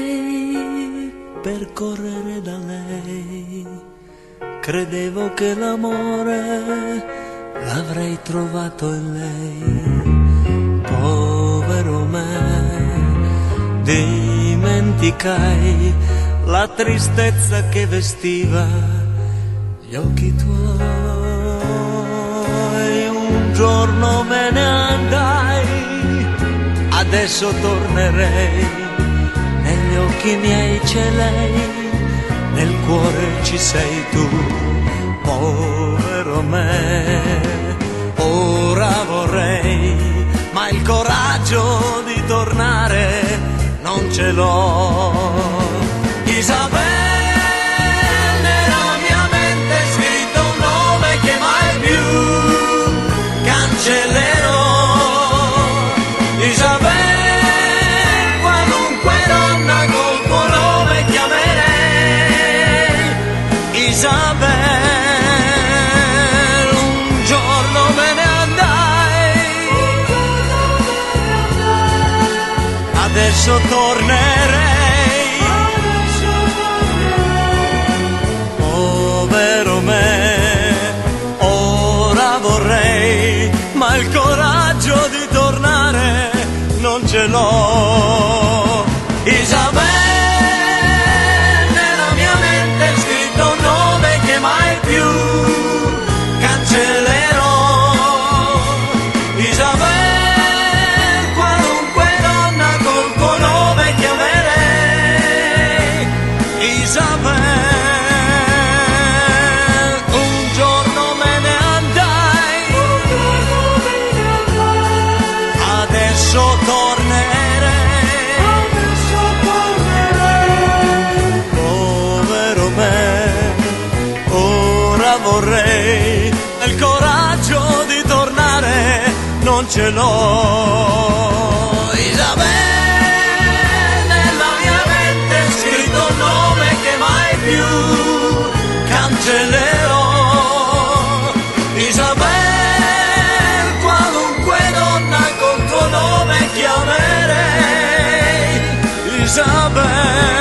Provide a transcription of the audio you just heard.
vorrei percorrere da lei. Credevo che l'amore l'avrei trovato in lei. Povero me, dimenticai la tristezza che vestiva gli occhi tuoi. Un giorno me ne andai, adesso tornerei. Negli occhi miei c'è lei, nel cuore ci sei tu. Povero me, ora vorrei, ma il coraggio di tornare non ce l'ho. Isabella, nella mia mente è scritto un nome che mai più cancellerò. Isabella, qualunque donna col tuo nome chiamerei. Isabella, un giorno me ne andai, adesso tornerei. Povero me, ora vorrei, ma il coraggio di tornare non ce l'ho. Isabella, nella mia mente è scritto un nome che mai più cancellerò. Isabella, qualunque donna col tuo nome chiamerei. Isabella, un giorno me ne andai, adesso tornerei. Povero me, ora vorrei, il coraggio di tornare non ce l'ho. Isabella, nella mia mente è scritto un nome che mai più cancellerò. Isabella, qualunque donna col tuo nome chiamerei. Isabella.